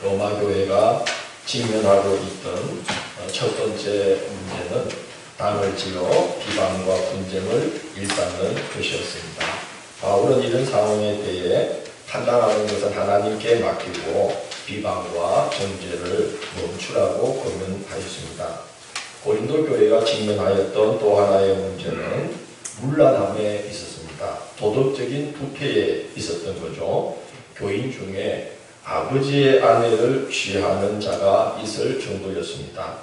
로마 교회가 직면하고 있던 첫 번째 문제는 당을 지어 비방과 분쟁을 일삼는 것이었습니다. 바울은 이런 상황에 대해 판단하는 것은 하나님께 맡기고 비방과 정죄를 멈추라고 권면하였습니다. 고린도 교회가 직면하였던 또 하나의 문제는 문란함에 있었습니다. 도덕적인 부패에 있었던 거죠. 교인 중에 아버지의 아내를 취하는 자가 있을 정도였습니다.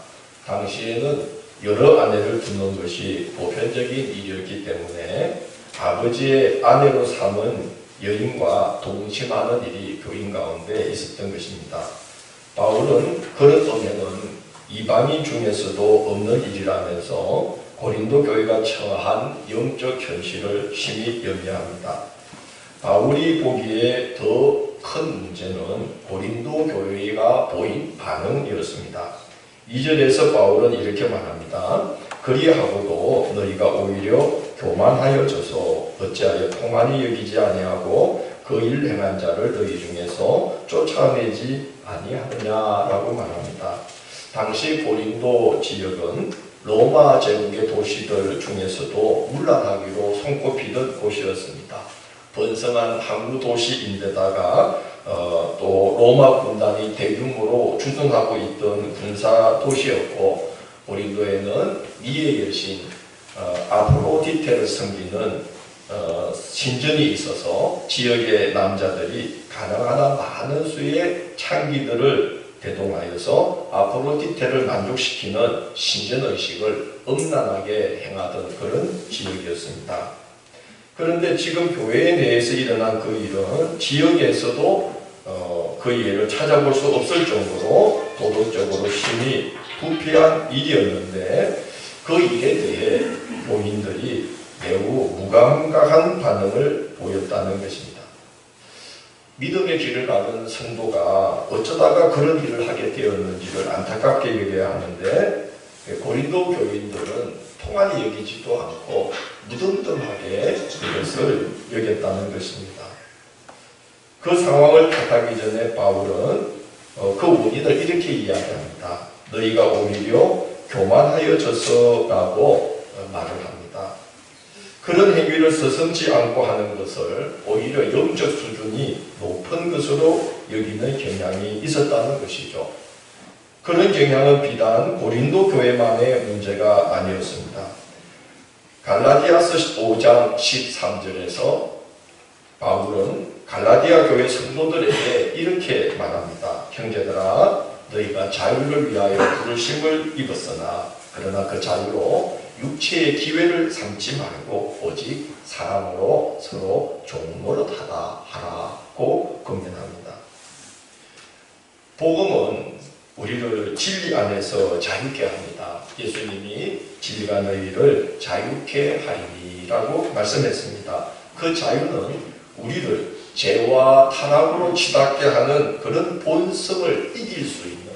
당시에는 여러 아내를 두는 것이 보편적인 일이었기 때문에 아버지의 아내로 삼은 여인과 동침하는 일이 교인 가운데 있었던 것입니다. 바울은 그런 은혜는 이방인 중에서도 없는 일이라면서 고린도 교회가 처한 영적 현실을 심히 염려합니다. 바울이 보기에 더 큰 문제는 고린도 교회가 보인 반응이었습니다. 2절에서 바울은 이렇게 말합니다. 그리하고도 너희가 오히려 교만하여져서 어찌하여 통한이 여기지 아니하고 그 일 행한 자를 너희 중에서 쫓아내지 아니하느냐라고 말합니다. 당시 고린도 지역은 로마 제국의 도시들 중에서도 문란하기로 손꼽히던 곳이었습니다. 번성한 항구 도시인데다가 또 로마 군단이 대규모로 주둔하고 있던 군사 도시였고 고린도에는 미의 여신 아프로디테를 섬기는 신전이 있어서 지역의 남자들이 가능한 한 많은 수의 창기들을 대동하여서 아프로디테를 만족시키는 신전의식을 음란하게 행하던 그런 지역이었습니다. 그런데 지금 교회 내에서 일어난 그 일은 지역에서도 그 예를 찾아볼 수 없을 정도로 도덕적으로 심히 부패한 일이었는데 그 일에 대해 교인들이 매우 무감각한 반응을 보였다는 것입니다. 믿음의 길을 가는 성도가 어쩌다가 그런 일을 하게 되었는지를 안타깝게 여겨야 하는데 고린도 교인들은 통한이 여기지도 않고 무덤덤하게 그것을 여겼다는 것입니다. 그 상황을 탓하기 전에 바울은 그 원인을 이렇게 이야기합니다. 너희가 오히려 교만하여져서라고 말을 합니다. 그런 행위를 서슴지 않고 하는 것을 오히려 영적 수준이 높은 것으로 여기는 경향이 있었다는 것이죠. 그런 경향은 비단 고린도 교회만의 문제가 아니었습니다. 갈라디아서 5장 13절에서 바울은 갈라디아 교회 성도들에게 이렇게 말합니다. 형제들아 너희가 자유를 위하여 부르심을 입었으나 그러나 그 자유로 육체의 기회를 삼지 말고 오직 사랑으로 서로 종노릇하다 하라고 권면합니다. 복음은 우리를 진리 안에서 자유케 합니다. 예수님이 진리가 너희를 자유케 하리라고 말씀했습니다. 그 자유는 우리를 죄와 타락으로 치닫게 하는 그런 본성을 이길 수 있는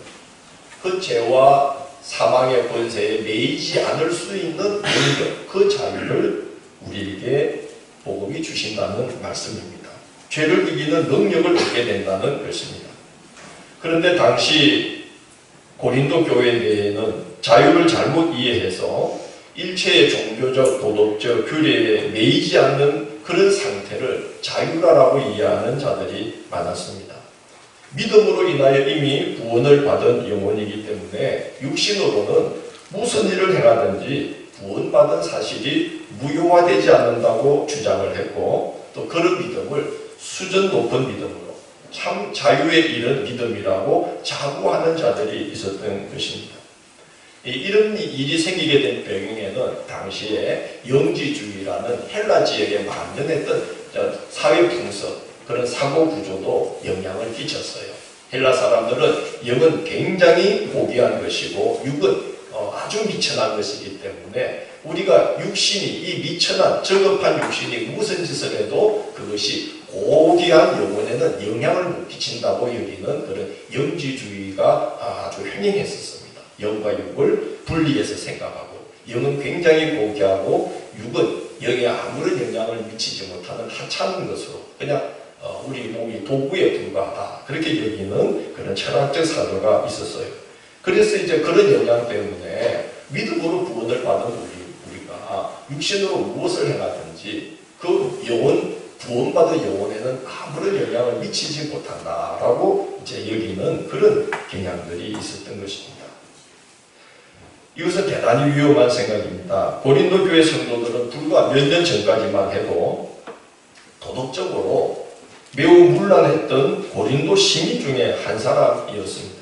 그 죄와 사망의 권세에 매이지 않을 수 있는 능력, 그 자유를 우리에게 복음이 주신다는 말씀입니다. 죄를 이기는 능력을 얻게 된다는 것입니다. 그런데 당시 고린도 교회 내에는 자유를 잘못 이해해서 일체의 종교적, 도덕적 규례에 매이지 않는 그런 상태를 자유라고 이해하는 자들이 많았습니다. 믿음으로 인하여 이미 구원을 받은 영혼이기 때문에 육신으로는 무슨 일을 행하든지 구원받은 사실이 무효화되지 않는다고 주장을 했고 또 그런 믿음을 수준 높은 믿음으로 참 자유에 이른 믿음이라고 자부하는 자들이 있었던 것입니다. 이런 일이 생기게 된 배경에는 당시에 영지주의라는 헬라 지역에 만연했던 사회 풍습, 그런 사고 구조도 영향을 끼쳤어요. 헬라 사람들은 영은 굉장히 고귀한 것이고 육은 아주 미천한 것이기 때문에 우리가 육신이 이 미천한 저급한 육신이 무슨 짓을 해도 그것이 고귀한 영혼에는 영향을 못 끼친다고 여기는 그런 영지주의가 아주 횡행했었습니다. 영과 육을 분리해서 생각하고 영은 굉장히 고귀하고 육은 영에 아무런 영향을 미치지 못하는 하찮은 것으로 그냥 우리 몸이 도구에 불과하다. 그렇게 여기는 그런 철학적 사조가 있었어요. 그래서 이제 그런 영향 때문에 믿음으로 구원을 받은 우리가 육신으로 무엇을 행하든지 그 영혼, 구원받은 영혼에는 아무런 영향을 미치지 못한다라고 이제 여기는 그런 경향들이 있었던 것입니다. 이것은 대단히 위험한 생각입니다. 고린도 교회 성도들은 불과 몇 년 전까지만 해도 도덕적으로 매우 문란했던 고린도 시민 중에 한 사람이었습니다.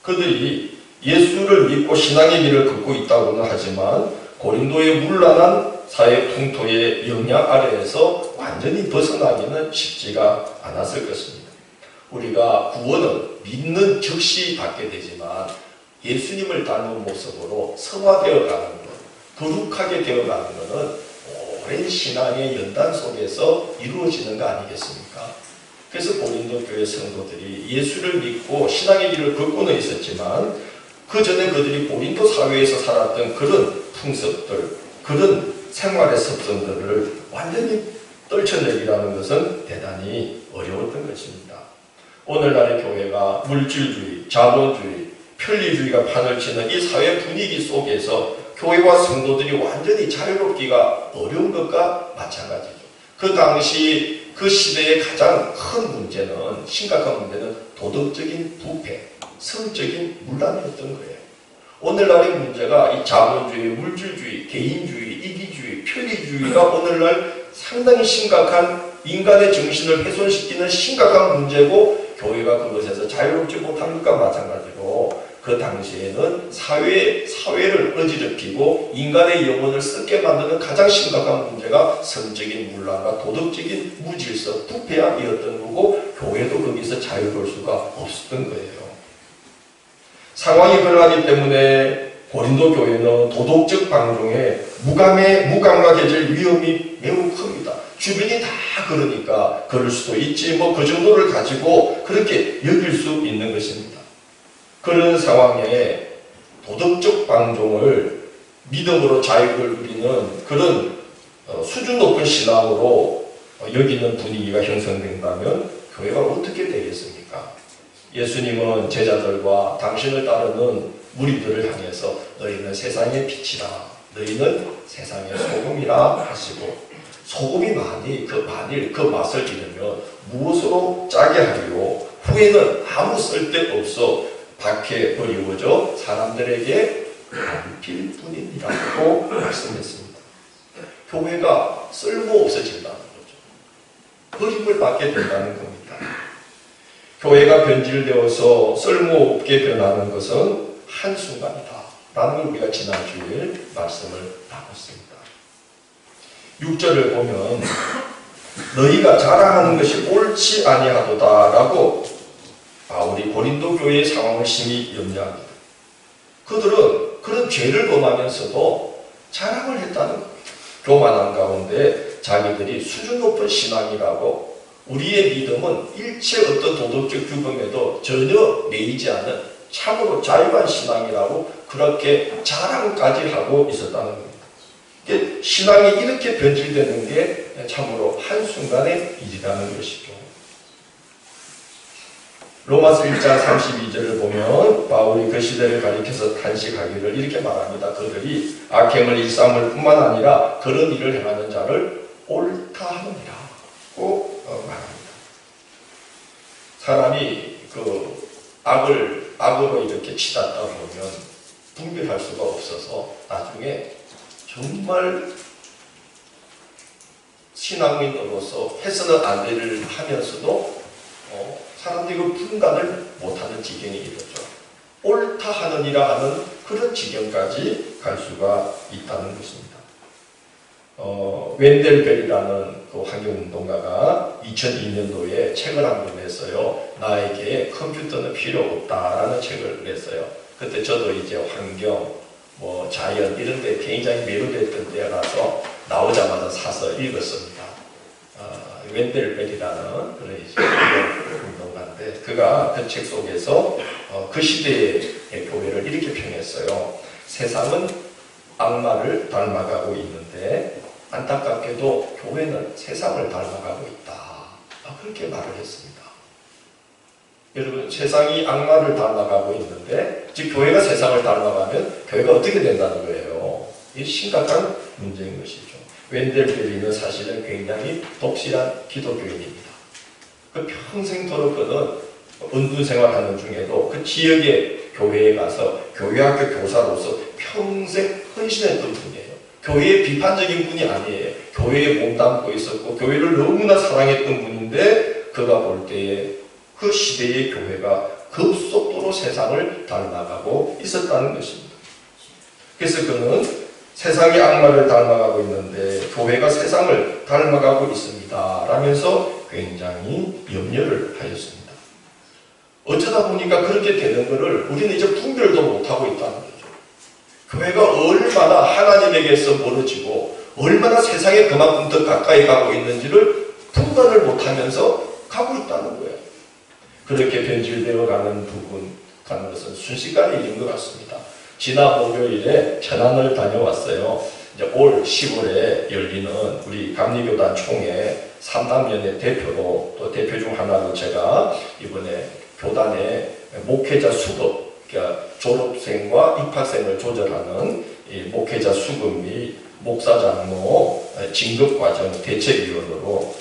그들이 예수를 믿고 신앙의 길을 걷고 있다고는 하지만 고린도의 문란한 사회 풍토의 영향 아래에서 완전히 벗어나기는 쉽지가 않았을 것입니다. 우리가 구원은 믿는 즉시 받게 되지만 예수님을 닮은 모습으로 성화되어 가는 것, 거룩하게 되어가는 것은 오랜 신앙의 연단 속에서 이루어지는 거 아니겠습니까? 그래서 고린도 교회 성도들이 예수를 믿고 신앙의 길을 걷고는 있었지만 그 전에 그들이 고린도 사회에서 살았던 그런 풍습들, 그런 생활의 습성들을 완전히 떨쳐내기라는 것은 대단히 어려웠던 것입니다. 오늘날의 교회가 물질주의, 자본주의, 편리주의가 판을 치는 이 사회 분위기 속에서 교회와 성도들이 완전히 자유롭기가 어려운 것과 마찬가지죠. 그 당시 그 시대의 가장 큰 문제는, 심각한 문제는 도덕적인 부패, 성적인 문란이었던 거예요. 오늘날의 문제가 이 자본주의, 물질주의, 개인주의, 이기주의, 편리주의가 오늘날 상당히 심각한 인간의 정신을 훼손시키는 심각한 문제고 교회가 그것에서 자유롭지 못한 것과 마찬가지로 그 당시에는 사회를 어지럽히고 인간의 영혼을 썩게 만드는 가장 심각한 문제가 성적인 문란과 도덕적인 무질서, 부패함이었던 거고 교회도 거기서 자유로울 수가 없었던 거예요. 상황이 그러하기 때문에 고린도 교회는 도덕적 방종에 무감각해질 위험이 매우 큽니다. 주변이 다 그러니까 그럴 수도 있지 그 정도를 가지고 그렇게 여길 수 있는 것입니다. 그런 상황에 도덕적 방종을 믿음으로 자유를 누리는 그런 수준 높은 신앙으로 여기는 분위기가 형성된다면 교회가 어떻게 되겠습니까? 예수님은 제자들과 당신을 따르는 무리들을 향해서 너희는 세상의 빛이라, 너희는 세상의 소금이라 하시고 소금이 만일 그 맛을 잃으면 무엇으로 짜게 하리요? 후에는 아무 쓸데없어 밖에 버리워져 사람들에게 밟힐 뿐이라고 말씀했습니다. 교회가 쓸모없어진다는 거죠. 버림을 받게 된다는 겁니다. 교회가 변질되어서 쓸모없게 변하는 것은 한순간이다 라는 걸 우리가 지난주에 말씀을 나눴습니다. 6절을 보면 너희가 자랑하는 것이 옳지 아니하도다 라고 바울이 고린도 교회의 상황을 심히 염려합니다. 그들은 그런 죄를 범하면서도 자랑을 했다는 겁니다. 교만한 가운데 자기들이 수준 높은 신앙이라고 우리의 믿음은 일체 어떤 도덕적 규범에도 전혀 매이지 않는 참으로 자유한 신앙이라고 그렇게 자랑까지 하고 있었다는 겁니다. 신앙이 이렇게 변질되는 게 참으로 한순간의 일이라는 것이죠. 로마서 1장 32절을 보면 바울이 그 시대를 가리켜서 탄식하기를 이렇게 말합니다. 그들이 악행을 일삼을 뿐만 아니라 그런 일을 행하는 자를 옳다 하느니라고 말합니다. 사람이 그 악으로 이렇게 치닫다 보면 분별할 수가 없어서 나중에 정말 신앙인으로서 해서는 안 될 일을 하면서도 사람들이 그 분간을 못하는 지경이 이르죠. 옳다 하느니라 하는 그런 지경까지 갈 수가 있다는 것입니다. 웬델벨이라는 그 환경운동가가 2002년도에 책을 한 권 냈어요. 나에게 컴퓨터는 필요 없다라는 책을 냈어요. 그때 저도 이제 환경, 자연 이런 데 굉장히 매료됐던 때라서 나오자마자 사서 읽었습니다. 웬델벨이라는 그런 운동가인데 그가 그 책 속에서 그 시대의 교회를 이렇게 평했어요. 세상은 악마를 닮아가고 있는데 안타깝게도 교회는 세상을 닮아가고 있다. 그렇게 말을 했습니다. 여러분, 세상이 악마를 닮아가고 있는데, 즉 교회가 세상을 닮아가면 교회가 어떻게 된다는 거예요. 이 심각한 문제인 것이죠. 웬델베리는 사실은 굉장히 독실한 기독교인입니다. 그 평생토록 그는 은둔 생활하는 중에도 그 지역의 교회에 가서 교회학교 교사로서 평생 헌신했던 분이에요. 교회의 비판적인 분이 아니에요. 교회에 몸담고 있었고 교회를 너무나 사랑했던 분인데 그가 볼 때에 그 시대의 교회가 급속도로 세상을 닮아가고 있었다는 것입니다. 그래서 그는 세상이 악마를 닮아가고 있는데 교회가 세상을 닮아가고 있습니다 라면서 굉장히 염려를 하였습니다. 어쩌다 보니까 그렇게 되는 것을 우리는 이제 분별도 못하고 있다는 거죠. 교회가 얼마나 하나님에게서 멀어지고 얼마나 세상에 그만큼 더 가까이 가고 있는지를 분간을 못하면서 가고 있다는 거예요. 그렇게 변질되어 가는 부분 가는 것은 순식간에 일인 것 같습니다. 지난 목요일에 천안을 다녀왔어요. 이제 올 10월에 열리는 우리 감리교단 총회 3남연의 대표로 또 대표 중 하나로 제가 이번에 교단의 목회자 수급, 그러니까 졸업생과 입학생을 조절하는 이 목회자 수급 및 목사 장로 진급 과정 대책위원으로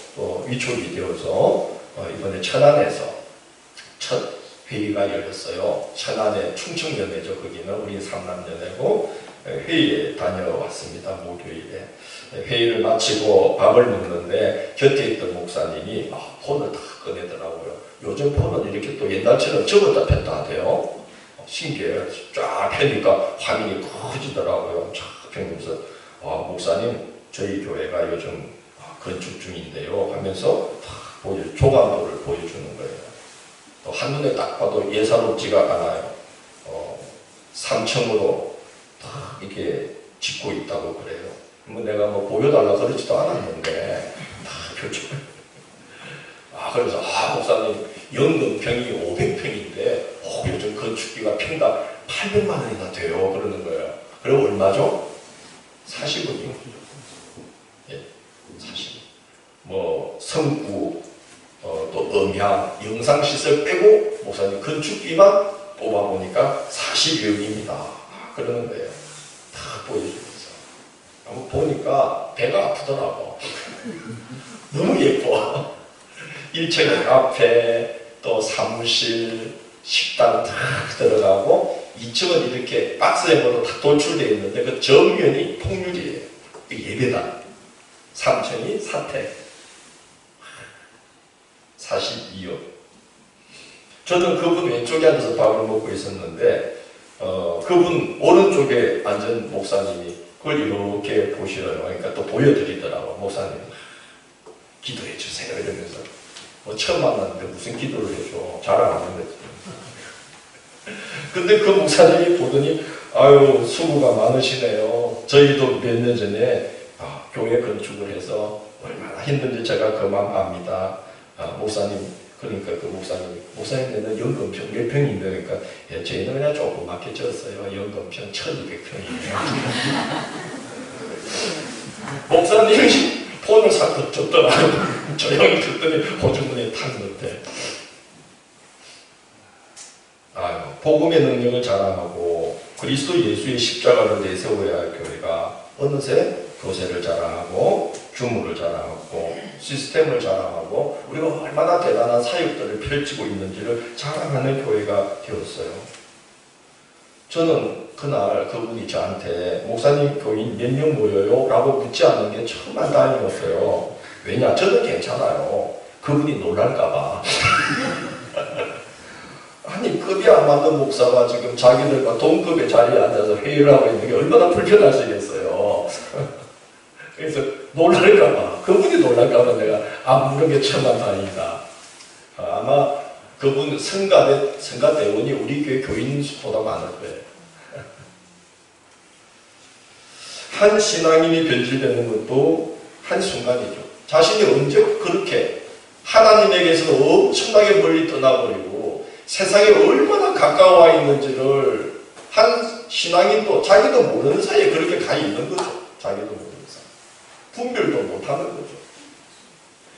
위촉이 되어서 이번에 천안에서 첫 회의가 열렸어요. 천안의 충청연회죠. 거기는 우리 삼남연회고 회의에 다녀왔습니다. 목요일에. 회의를 마치고 밥을 먹는데 곁에 있던 목사님이 폰을 다 꺼내더라고요. 요즘 폰은 이렇게 또 옛날처럼 접었다 폈다 하대요. 신기해요. 쫙 펴니까 화면이 커지더라고요. 쫙 펴면서 목사님 저희 교회가 요즘 건축 중인데요 하면서 조감도를 보여주는 거예요. 또 한눈에 딱 봐도 예사롭지가 않아요. 3층으로 딱 이렇게 짓고 있다고 그래요. 내가 보여달라 그러지도 않았는데 다 표출. 그래서 목사님 연금평이 500평인데 요즘 건축비가 평당 800만 원이나 돼요 그러는 거예요. 그리고 얼마죠? 40원이요. 예, 40원. 성구 또 음향, 영상시설 빼고 목사님 건축비만 뽑아보니까 40여억입니다. 그러는 거예요. 다 보여주면서. 한번 보니까 배가 아프더라고. 너무 예뻐. 1층에 카페, 또 사무실, 식당 다 들어가고 2층은 이렇게 박스형으로 다 돌출되어 있는데 그 정면이 통유리예요. 예배당. 3층이 사택. 42억. 저는 그분 왼쪽에 앉아서 밥을 먹고 있었는데 그분 오른쪽에 앉은 목사님이 그걸 이렇게 보시더라고요. 그러니까 또 보여드리더라고요. 목사님 기도해 주세요 이러면서 처음 만났는데 무슨 기도를 해줘. 잘 안 하는데. 근데 그 목사님이 보더니 수고가 많으시네요. 저희도 몇 년 전에 교회 건축을 해서 얼마나 힘든지 제가 그만 압니다. 목사님, 그러니까 그 목사님네는 연금평 몇 평인데, 그러니까, 저희는 그냥 조그맣게 졌어요. 연금평 1200평이에요. 목사님이 폰을 싹 줬더라고요. 조용히 듣더니 호주머니에 탁 넣대. 복음의 능력을 자랑하고 그리스도 예수의 십자가를 내세워야 할 교회가 어느새 교세를 자랑하고 규모를 자랑하고 시스템을 자랑하고 우리가 얼마나 대단한 사역들을 펼치고 있는지를 자랑하는 교회가 되었어요. 저는 그날 그분이 저한테 목사님 교인 몇 명 모여요? 라고 묻지 않는 게 정말 다행이었어요. 왜냐? 저는 괜찮아요. 그분이 놀랄까봐. 아니 급이 안 맞는 목사가 지금 자기들과 동급의 자리에 앉아서 회의를 하고 있는 게 얼마나 불편하시겠어요. 그래서 놀랄까봐, 그분이 놀랄까봐 내가 안 부른 게 천만 다행이다. 아마 그분 성가대원이 우리 교회 교인 수보다 많을 거예요. 한 신앙인이 변질되는 것도 한순간이죠. 자신이 언제 그렇게 하나님에게서 엄청나게 멀리 떠나버리고 세상에 얼마나 가까워 있는지를 한 신앙인도 자기도 모르는 사이에 그렇게 가 있는 거죠. 자기도 모르는 사이에. 분별도 못하는 거죠.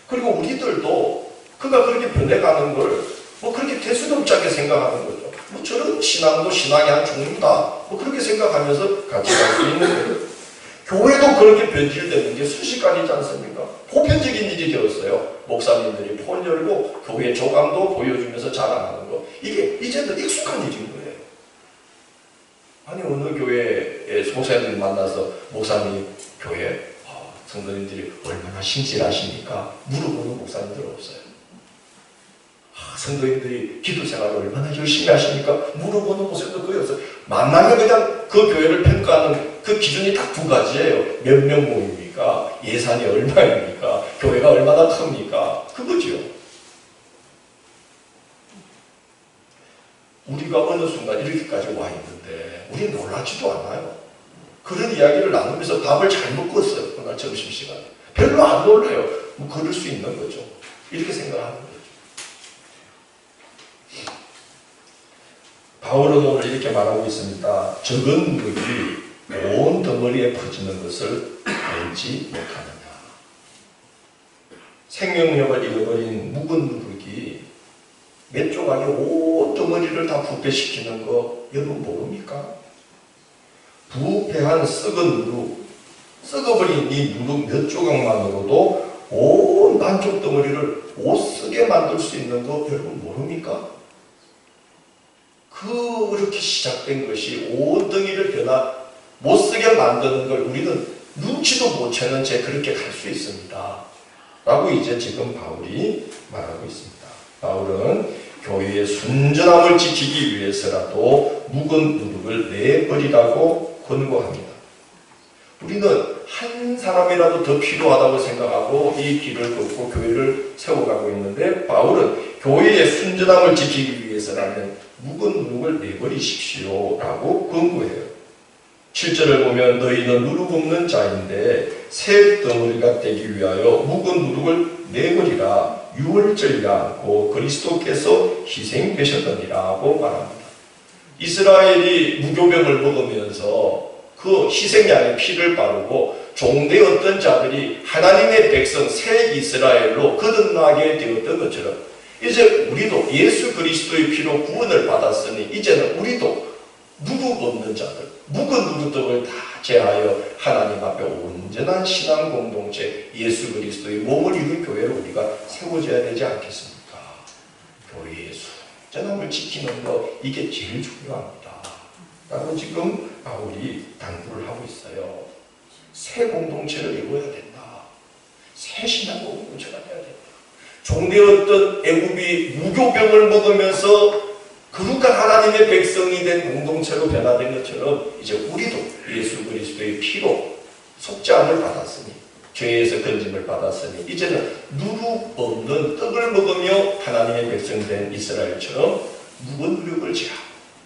그리고 우리들도 그가 그렇게 변해가는 걸 뭐 그렇게 대수롭지 않게 생각하는 거죠. 뭐 저런 신앙도 신앙의 한 종류다. 뭐 그렇게 생각하면서 같이 갈 수 있는 거예요. 교회도 그렇게 변질되는 게 순식간이지 않습니까? 보편적인 일이 되었어요. 목사님들이 폰 열고 교회 조감도 보여주면서 자랑하는 거. 이게 이제는 익숙한 일인 거예요. 아니 어느 교회에 목사님들 만나서 목사님 교회 성도님들이 얼마나 신실하십니까? 물어보는 목사님들 없어요. 성도님들이 기도 생활을 얼마나 열심히 하십니까? 물어보는 목사님도 거의 없어요. 만나면 그냥 그 교회를 평가하는 그 기준이 딱 두 가지예요. 몇 명 모입니까? 예산이 얼마입니까? 교회가 얼마나 큽니까? 그거죠. 우리가 어느 순간 이렇게까지 와 있는데 우리는 놀라지도 않아요. 그런 이야기를 나누면서 밥을 잘 먹고 왔어요. 그날 점심시간에. 별로 안 놀라요. 뭐 그럴 수 있는 거죠. 이렇게 생각하는 거죠. 바울은 오늘 이렇게 말하고 있습니다. 적은 누룩이 온 덩어리에 퍼지는 것을 알지 못하느냐. 생명력을 잃어버린 묵은 누룩이 몇 조각이 온 덩어리를 다 부패시키는 거 여러분 모릅니까? 부패한 썩은 누룩, 썩어버린 이 누룩 몇 조각만으로도 온 반쪽 덩어리를 못 쓰게 만들 수 있는 거 여러분 모릅니까? 그렇게 시작된 것이 온 덩이를 못 쓰게 만드는 걸 우리는 눈치도 못 채는 채 그렇게 갈 수 있습니다. 라고 이제 지금 바울이 말하고 있습니다. 바울은 교회의 순전함을 지키기 위해서라도 묵은 누룩을 내버리라고 권고합니다. 우리는 한 사람이라도 더 필요하다고 생각하고 이 길을 걷고 교회를 세워가고 있는데 바울은 교회의 순전함을 지키기 위해서라면 묵은 누룩을 내버리십시오 라고 권고해요. 7절을 보면 너희는 누룩 없는 자인데 새 덩어리가 되기 위하여 묵은 누룩을 내버리라. 유월절이 않고 그리스도께서 희생되셨더니라고 말합니다. 이스라엘이 무교병을 먹으면서 그 희생양의 피를 바르고 종되었던 자들이 하나님의 백성 새 이스라엘로 거듭나게 되었던 것처럼 이제 우리도 예수 그리스도의 피로 구원을 받았으니 이제는 우리도 누룩 없는 자들, 묵은 누룩들을 다 제하여 하나님 앞에 온전한 신앙 공동체 예수 그리스도의 몸을 이룬 교회를 우리가 세워줘야 되지 않겠습니까? 교회의 순전함을 지키는 거 이게 제일 중요합니다. 라고 지금 바울이 당부를 하고 있어요. 새 공동체를 이루어야 된다. 새 신앙 공동체가 돼야 된다. 종되었던 애굽이 무교병을 먹으면서 거룩한 하나님의 백성이 된 공동체로 변화된 것처럼 이제 우리도 예수 그리스도의 피로 속죄함을 받았으니 죄에서 건짐을 받았으니 이제는 누룩 없는 떡을 먹으며 하나님의 백성 된 이스라엘처럼 묵은 누룩을 제하고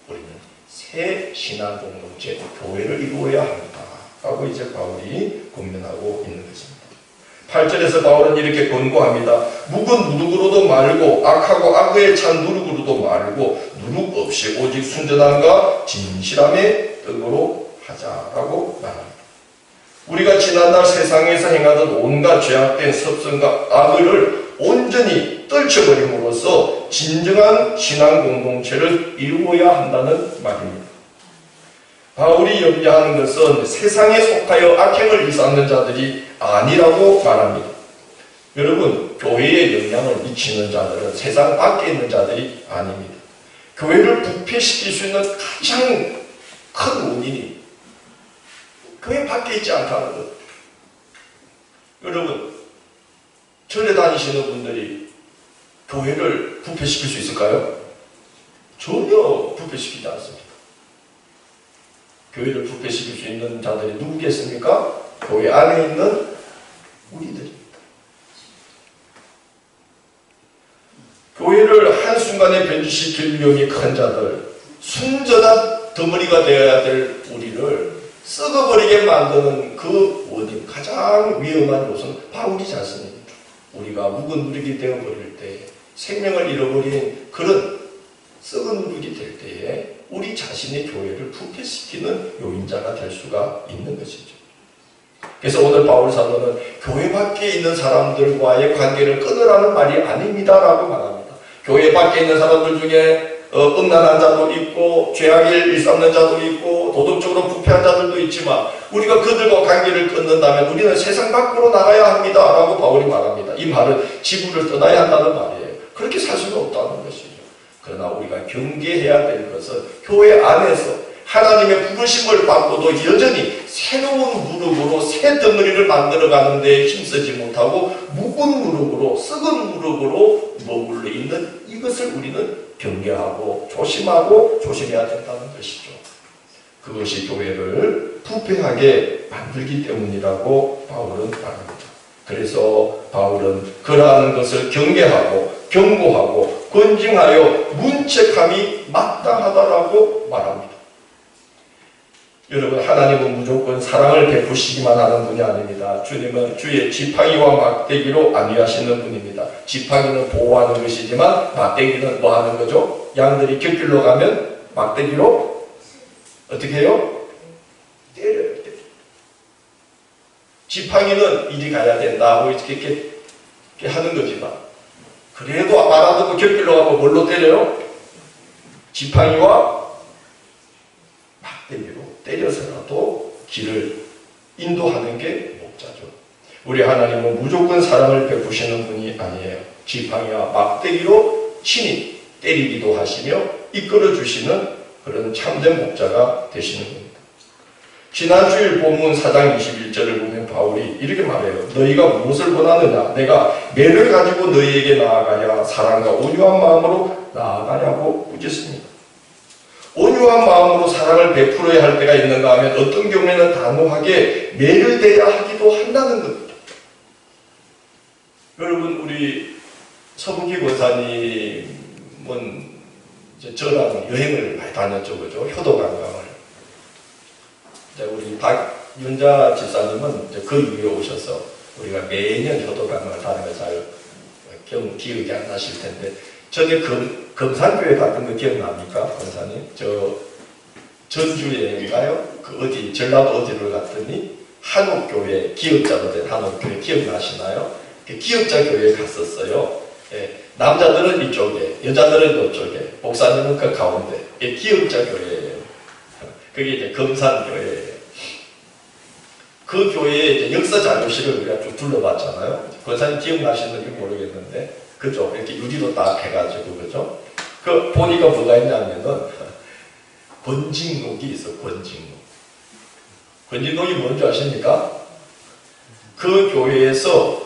우리는 새 신앙 공동체 교회를 이루어야 합니다. 라고 이제 바울이 권면하고 있는 것입니다. 8절에서 바울은 이렇게 권고합니다. 묵은 누룩으로도 말고 악하고 악에 찬 누룩으로도 말고 누룩 없이 오직 순전함과 진실함의 떡으로 하자라고 말합니다. 우리가 지난날 세상에서 행하던 온갖 죄악된 섭성과 악을 온전히 떨쳐버림으로써 진정한 신앙 공동체를 이루어야 한다는 말입니다. 바울이 염려하는 것은 세상에 속하여 악행을 일삼는 자들이 아니라고 말합니다. 여러분, 교회에 영향을 미치는 자들은 세상 밖에 있는 자들이 아닙니다. 교회를 부패시킬 수 있는 가장 큰 원인이 교회 밖에 있지 않다는 것. 여러분, 절에 다니시는 분들이 교회를 부패시킬 수 있을까요? 전혀 부패시키지 않습니다. 교회를 부패시킬 수 있는 자들이 누구겠습니까? 교회 안에 있는 우리들입니다. 교회를 한순간에 변질시킬 위험이 큰 자들, 순전한 덩어리가 되어야 될 우리를 썩어버리게 만드는 그 원인, 가장 위험한 요소는 바로 우리 자신입니다. 우리가 묵은 누룩이 되어버릴 때, 생명을 잃어버린 그런 썩은 누룩이 될 때에 우리 자신의 교회를 부패시키는 요인자가 될 수가 있는 것이죠. 그래서 오늘 그래서 바울 사도는 교회 밖에 있는 사람들과의 관계를 끊으라는 말이 아닙니다라고 말합니다. 교회 밖에 있는 사람들 중에 음란한 자도 있고 죄악을 일삼는 자도 있고 도덕적으로 부패한 자들도 있지만 우리가 그들과 관계를 끊는다면 우리는 세상 밖으로 나가야 합니다 라고 바울이 말합니다. 이 말은 지구를 떠나야 한다는 말이에요. 그렇게 살 수는 없다는 것이죠. 그러나 우리가 경계해야 될 것은 교회 안에서 하나님의 부르심을 받고도 여전히 새로운 무릎으로 새 덩어리를 만들어가는 데 힘쓰지 못하고 묵은 무릎으로 썩은 무릎으로 머물러 있는 이것을 우리는 경계하고 조심하고 조심해야 된다는 것이죠. 그것이 교회를 부패하게 만들기 때문이라고 바울은 말합니다. 그래서 바울은 그러한 것을 경계하고 경고하고 권징하여 문책함이 마땅하다라고 말합니다. 여러분, 하나님은 무조건 사랑을 베푸시기만 하는 분이 아닙니다. 주님은 주의 지팡이와 막대기로 안위하시는 분입니다. 지팡이는 보호하는 것이지만 막대기는 뭐 하는 거죠? 양들이 곁길로 가면 막대기로 어떻게 해요? 때려요. 지팡이는 이리 가야 된다 하고 이렇게 하는 거지만 그래도 말 안 듣고 곁길로 가면 뭘로 때려요? 지팡이와 막대기로 때려서라도 길을 인도하는 게 목자죠. 우리 하나님은 무조건 사랑을 베푸시는 분이 아니에요. 지팡이와 막대기로 친히 때리기도 하시며 이끌어 주시는 그런 참된 목자가 되시는 겁니다. 지난주일 본문 4장 21절을 보면 바울이 이렇게 말해요. 너희가 무엇을 원하느냐? 내가 매를 가지고 너희에게 나아가랴? 사랑과 온유한 마음으로 나아가냐고 묻겠습니다. 온유한 마음으로 사랑을 베풀어야 할 때가 있는가 하면 어떤 경우에는 단호하게 매를 대야 하기도 한다는 겁니다. 여러분, 우리 서부기 권사님은 저랑 여행을 많이 다녔죠, 그죠? 효도관광을. 우리 박윤자 집사님은 그 이후에 오셔서 우리가 매년 효도관광을 다니는 거 잘 기억이 안 나실 텐데, 전에 금산교회 갔던 거 기억납니까, 권사님? 저 전주에인가요? 그 어디 전라도 어디를 갔더니 한옥교회, 기업자로 된 한옥교회 기억나시나요? 기업자 교회에 갔었어요. 예, 남자들은 이쪽에, 여자들은 이쪽에, 목사님은 그 가운데. 기업자 교회예요. 그게 이제 금산교회예요. 그 교회의 이제 역사 자료실을 우리가 쭉 둘러봤잖아요. 권사님 기억나시는지 모르겠는데, 그죠? 이렇게 유리로 딱 해가지고, 그죠? 그 보니까 뭐가 있냐면은 권징록이 있어. 권징록. 권징록이 뭔지 아십니까? 그 교회에서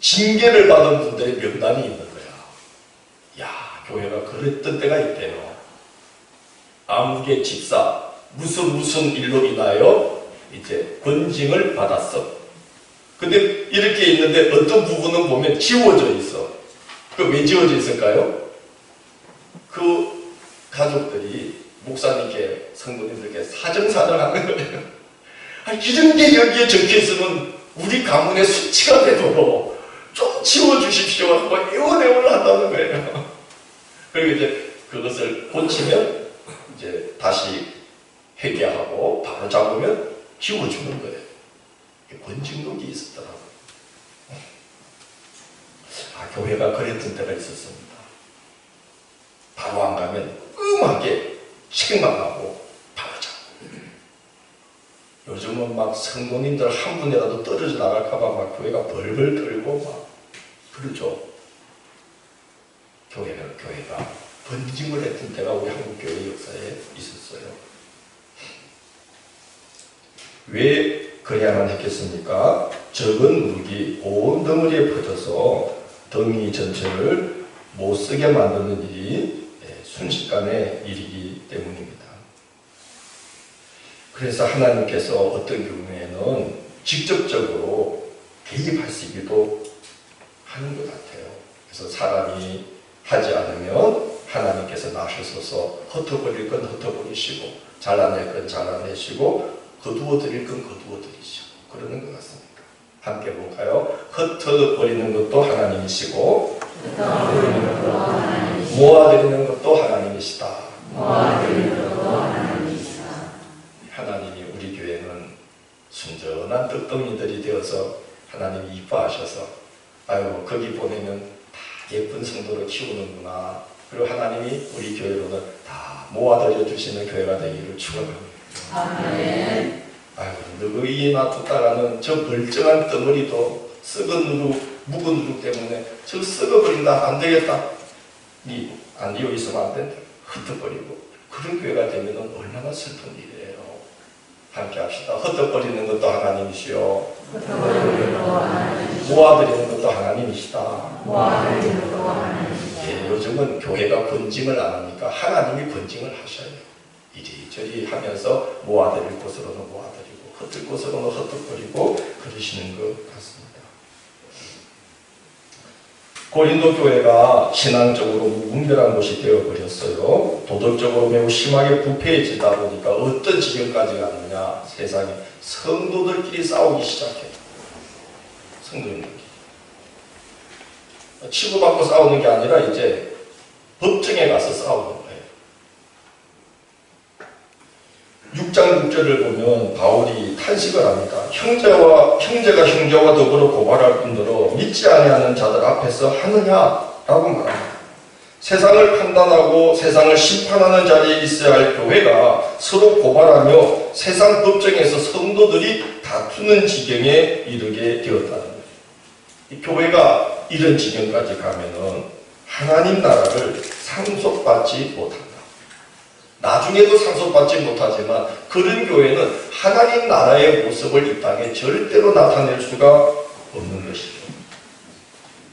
징계를 받은 분들의 명단이 있는 거야. 야, 교회가 그랬던 때가 있대요. 아무개 집사 무슨 일로 인하여 이제 권징을 받았어. 근데 이렇게 있는데 어떤 부분은 보면 지워져 있어. 그 왜 지워져 있을까요? 그 가족들이 목사님께, 성도님들께 사정사정하는 거예요. 이런 게 여기에 적혀 있으면 우리 가문의 수치가 되도록 좀 지워주십시오 하고 애원애원을 한다는 거예요. 그리고 이제 그것을 고치면 이제 다시 회개하고 바로 잡으면 지워주는 거예요. 권징록이 있었더라고요. 교회가 그랬던 때가 있었습니다. 바로 안 가면 음하게 책망하고 바로 잡고. 요즘은 막 성도님들 한 분이라도 떨어져 나갈까봐 막 교회가 벌벌 떨고 막 그러죠. 교회가 번짐을 했던 때가 우리 한국교회 역사에 있었어요. 왜 그래야만 했겠습니까? 적은 묵이 온 덩어리에 퍼져서 덩이 전체를 못 쓰게 만드는 일이 순식간의 일이기 때문입니다. 그래서 하나님께서 어떤 경우에는 직접적으로 개입할 수 있기도 하는 것 같아요. 그래서 사람이 하지 않으면 하나님께서 나서서 흩어버릴 건 흩어버리시고 잘라낼 건 잘라내시고 거두어드릴 건 거두어드리시고 그러는 것 같습니다. 함께 볼까요? 흩어버리는 것도 하나님이시고 모아드리는 것도 하나님이시다. 하나님이 우리 교회는 순전한 뜻 어머니들이 되어서 하나님이 이뻐하셔서 아이고 거기 보내면 다 예쁜 성도로 키우는구나. 그리고 하나님이 우리 교회로는 다 모아들여 주시는 교회가 되기를 축원합니다. 아멘. 아이고 너희 놔뒀다가는 저 멀쩡한 덩어리도 썩은 누룩, 묵은 누룩 때문에 저 썩어버린다. 안 되겠다. 니 안 여기 있으면 안 된다. 흩어버리고 그런 교회가 되면 얼마나 슬픈 일이에요. 함께 합시다. 흩어버리는 것도 하나님이시요. 모아드리는 것도 하나님이시다. 예, 요즘은 교회가 번징을 안 하니까 하나님이 번징을 하셔요. 이리저리 하면서 모아드릴 곳으로는 모아드리고 흩을 곳으로는 흩어버리고 그러시는 것 같습니다. 고린도 교회가 신앙적으로 무분별한 곳이 되어버렸어요. 도덕적으로 매우 심하게 부패해지다 보니까 어떤 지경까지 갔느냐. 세상에 성도들끼리 싸우기 시작해요. 성도들끼리. 치고받고 싸우는 게 아니라 이제 법정에 가서 싸우는 거예요. 6장 6절을 보면 바울이 탄식을 합니다. 형제가 형제와 더불어 고발할 뿐더러 믿지 아니하는 자들 앞에서 하느냐라고 말합니다. 세상을 판단하고 세상을 심판하는 자리에 있어야 할 교회가 서로 고발하며 세상 법정에서 성도들이 다투는 지경에 이르게 되었다는 거예요. 이 교회가 이런 지경까지 가면은 하나님 나라를 상속받지 못합니다. 나중에도 상속받지 못하지만 그런 교회는 하나님 나라의 모습을 이 땅에 절대로 나타낼 수가 없는 것이죠.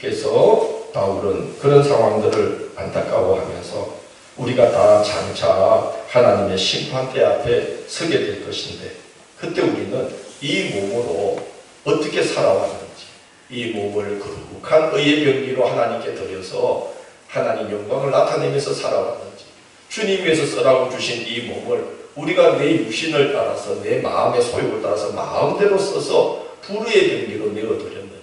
그래서 바울은 그런 상황들을 안타까워하면서 우리가 다 장차 하나님의 심판대 앞에 서게 될 것인데 그때 우리는 이 몸으로 어떻게 살아왔는지 이 몸을 거룩한 의의 병기로 하나님께 드려서 하나님 영광을 나타내면서 살아왔는지 주님 위해서 쓰라고 주신 이 몸을 우리가 내 육신을 따라서 내 마음의 소욕을 따라서 마음대로 써서 불의의 병기로 내어드렸는지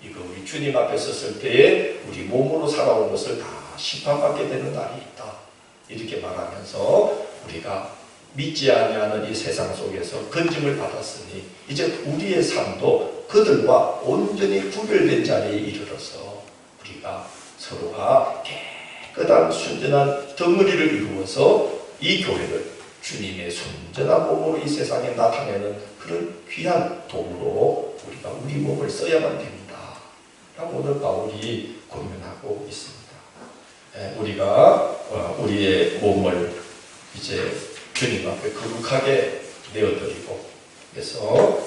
이거 우리 주님 앞에 섰을 때에 우리 몸으로 살아온 것을 다 심판받게 되는 날이 있다. 이렇게 말하면서 우리가 믿지 아니하는 이 세상 속에서 건짐을 받았으니 이제 우리의 삶도 그들과 온전히 구별된 자리에 이르러서 우리가 서로가 깨끗한 순전한 덩어리를 이루어서 이 교회를 주님의 순전한 몸으로 이 세상에 나타내는 그런 귀한 도구로 우리가 우리 몸을 써야만 됩니다. 라고 오늘 바울이 고민하고 있습니다. 우리가 우리의 몸을 이제 주님 앞에 거룩하게 내어드리고 그래서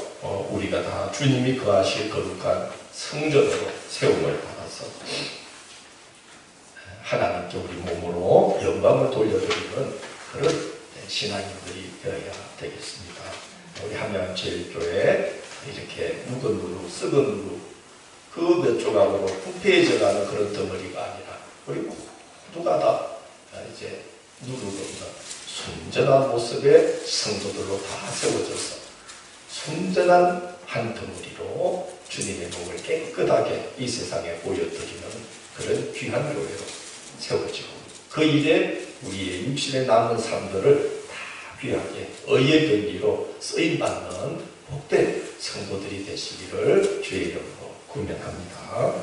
우리가 다 주님이 거하실 거룩한 성전으로 세움을 받아서 하나님께 우리 몸으로 영광을 돌려드리는 그런 신앙인들이 되어야 되겠습니다. 우리 함양제일교회 이렇게 묵은 누룩, 썩은 누룩 그 몇 조각으로 부패해져가는 그런 덩어리가 아니라 우리 모두가 다 이제 누룩 없는 순전한 모습의 성도들로 다 세워져서 순전한 한 덩어리로 주님의 몸을 깨끗하게 이 세상에 보여드리는 그런 귀한 교회로 세워지고 그 일에 우리의 육신에 남은 삶들을 다 귀하게 의의 병기로 쓰임받는 복된 성도들이 되시기를 주의 이름으로 구명합니다.